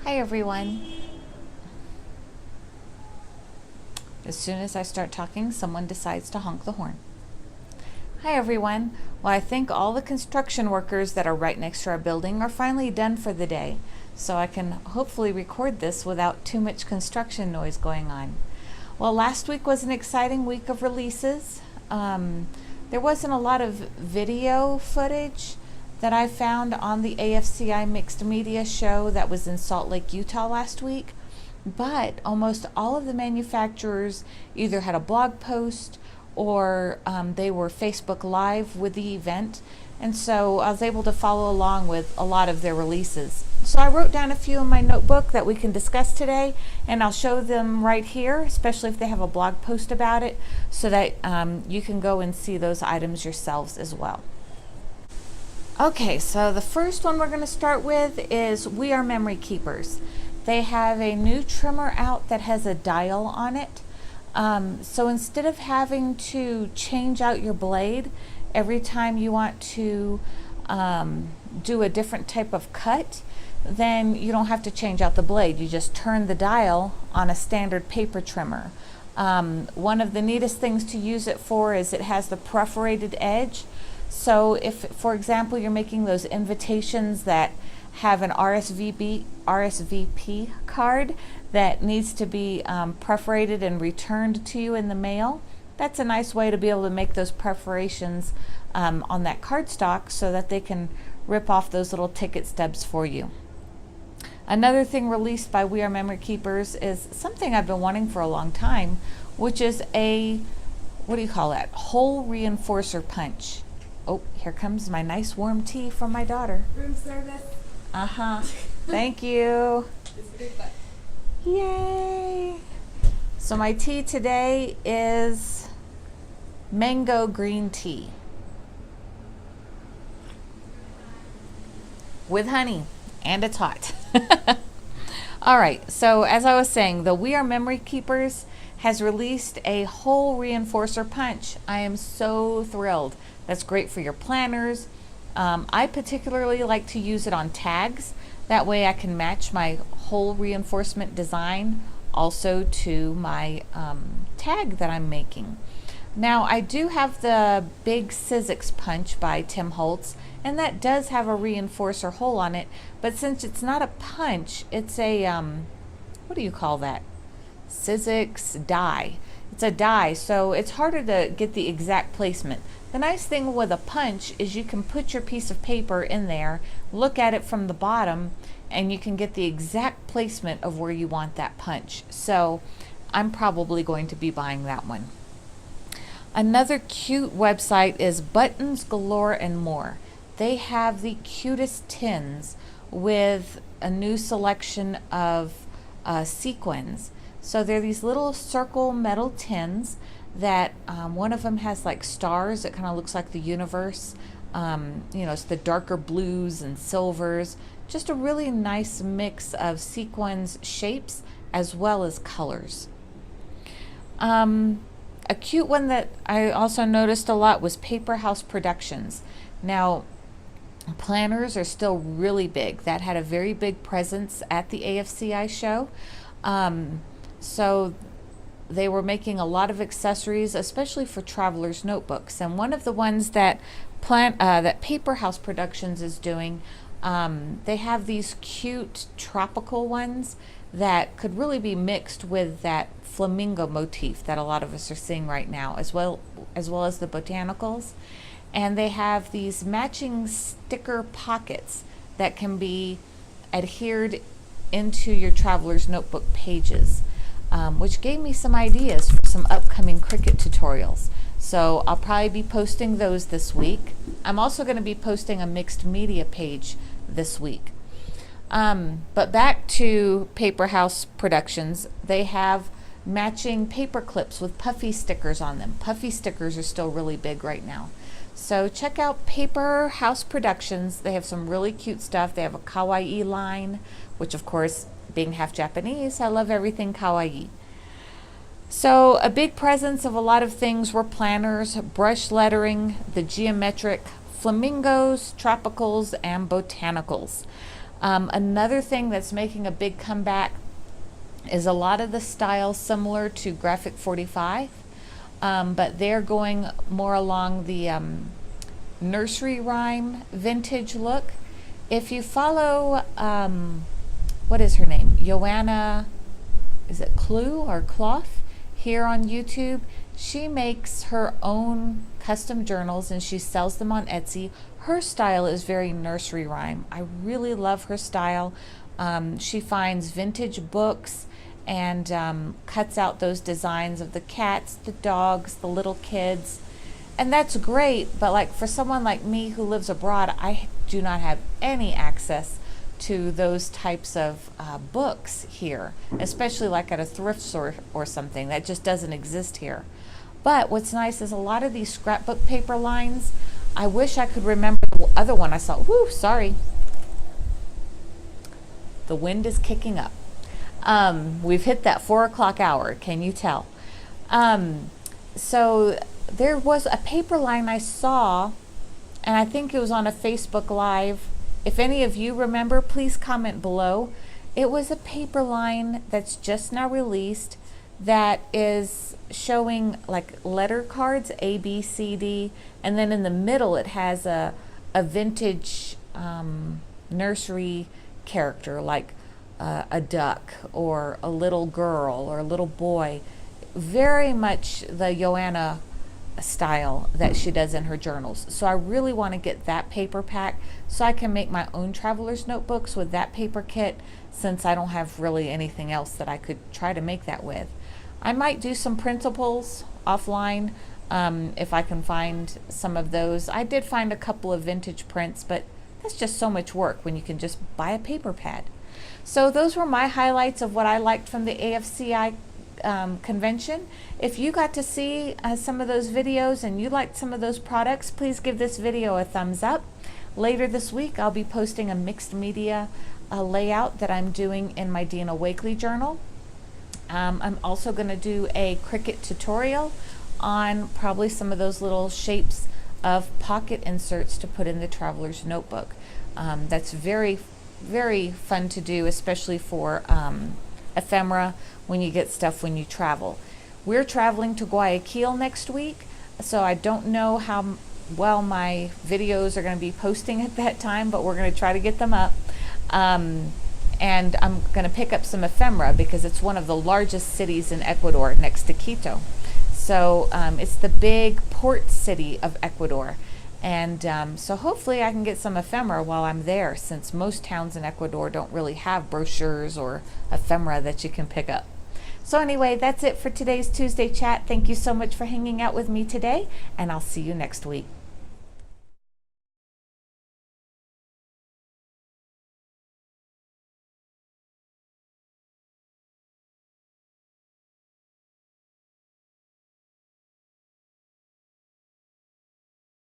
Hi everyone. As soon as I start talking, someone decides to honk the horn. Hi everyone. Well, I think all the construction workers that are right next to our building are finally done for the day, so I can hopefully record this without too much construction noise going on. Well, last week was an exciting week of releases. There wasn't a lot of video footage that I found on the AFCI Mixed Media show that was in Salt Lake, Utah last week, but almost all of the manufacturers either had a blog post or they were Facebook Live with the event, and so I was able to follow along with a lot of their releases. So I wrote down a few in my notebook that we can discuss today, and I'll show them right here, especially if they have a blog post about it, so that you can go and see those items yourselves as well. Okay, so the first one we're going to start with is We Are Memory Keepers. They have a new trimmer out that has a dial on it. So instead of having to change out your blade every time you want to do a different type of cut, then you don't have to change out the blade. You just turn the dial on a standard paper trimmer. One of the neatest things to use it for is it has the perforated edge. So if, for example, you're making those invitations that have an RSVP card that needs to be perforated and returned to you in the mail, that's a nice way to be able to make those perforations on that cardstock so that they can rip off those little ticket stubs for you. Another thing released by We Are Memory Keepers is something I've been wanting for a long time, which is a, what do you call that, hole reinforcer punch. Oh, here comes my nice warm tea from my daughter. Room service. Thank you. It's a big butt. Yay. So my tea today is mango green tea with honey, and it's hot. All right, so as I was saying, the We Are Memory Keepers has released a hole reinforcer punch. I am so thrilled. That's great for your planners. I particularly like to use it on tags. That way I can match my hole reinforcement design also to my tag that I'm making. Now I do have the big Sizzix punch by Tim Holtz, and that does have a reinforcer hole on it, but since it's not a punch, it's a, what do you call that? Sizzix die. It's a die, so it's harder to get the exact placement. The nice thing with a punch is you can put your piece of paper in there, look at it from the bottom, and you can get the exact placement of where you want that punch. So I'm probably going to be buying that one. Another cute website is Buttons, Galore, and More. They have the cutest tins with a new selection of sequins. So they're these little circle metal tins that one of them has like stars. It kind of looks like the universe. It's the darker blues and silvers. Just a really nice mix of sequins, shapes, as well as colors. A cute one that I also noticed a lot was Paper House Productions. Now, planners are still really big. That had a very big presence at the AFCI show. So they were making a lot of accessories, especially for travelers' notebooks. And one of the ones that Paper House Productions is doing, they have these cute tropical ones that could really be mixed with that flamingo motif that a lot of us are seeing right now, as well as the botanicals. And they have these matching sticker pockets that can be adhered into your traveler's notebook pages. Which gave me some ideas for some upcoming Cricut tutorials. So I'll probably be posting those this week. I'm also going to be posting a mixed media page this week. But back to Paper House Productions, they have matching paper clips with puffy stickers on them. Puffy stickers are still really big right now. So check out Paper House Productions. They have some really cute stuff. They have a kawaii line, which of course, being half Japanese, I love everything kawaii. So a big presence of a lot of things were planners, brush lettering, the geometric, flamingos, tropicals, and botanicals. Another thing that's making a big comeback is a lot of the styles similar to Graphic 45, but they're going more along the nursery rhyme vintage look. If you follow, what is her name? Joanna, is it Clue or Cloth here on YouTube? She makes her own custom journals and she sells them on Etsy. Her style is very nursery rhyme. I really love her style. She finds vintage books and cuts out those designs of the cats, the dogs, the little kids. And that's great, but like for someone like me who lives abroad, I do not have any access to those types of books here, especially like at a thrift store or something. That just doesn't exist here. But what's nice is a lot of these scrapbook paper lines, I wish I could remember the other one I saw. Whoo, sorry. The wind is kicking up. We've hit that 4 o'clock hour, can you tell? So there was a paper line I saw, and I think it was on a Facebook Live. If any of you remember, please comment below. It was a paper line that's just now released that is showing like letter cards, A, B, C, D, and then in the middle it has a vintage nursery character like a duck or a little girl or a little boy. Very much the Joanna style that she does in her journals. So I really want to get that paper pack so I can make my own traveler's notebooks with that paper kit, since I don't have really anything else that I could try to make that with. I might do some printables offline if I can find some of those. I did find a couple of vintage prints, but that's just so much work when you can just buy a paper pad. So those were my highlights of what I liked from the AFCI convention. If you got to see some of those videos and you liked some of those products, please give this video a thumbs up. Later this week I'll be posting a mixed media layout that I'm doing in my Dina Wakely journal. I'm also going to do a Cricut tutorial on probably some of those little shapes of pocket inserts to put in the traveler's notebook. That's very, very fun to do, especially for ephemera when you get stuff when you travel. We're traveling to Guayaquil next week, so I don't know how well my videos are going to be posting at that time, but we're going to try to get them up. And I'm going to pick up some ephemera because it's one of the largest cities in Ecuador next to Quito. So it's the big port city of Ecuador. And so hopefully I can get some ephemera while I'm there, since most towns in Ecuador don't really have brochures or ephemera that you can pick up. So anyway, that's it for today's Tuesday chat. Thank you so much for hanging out with me today, and I'll see you next week.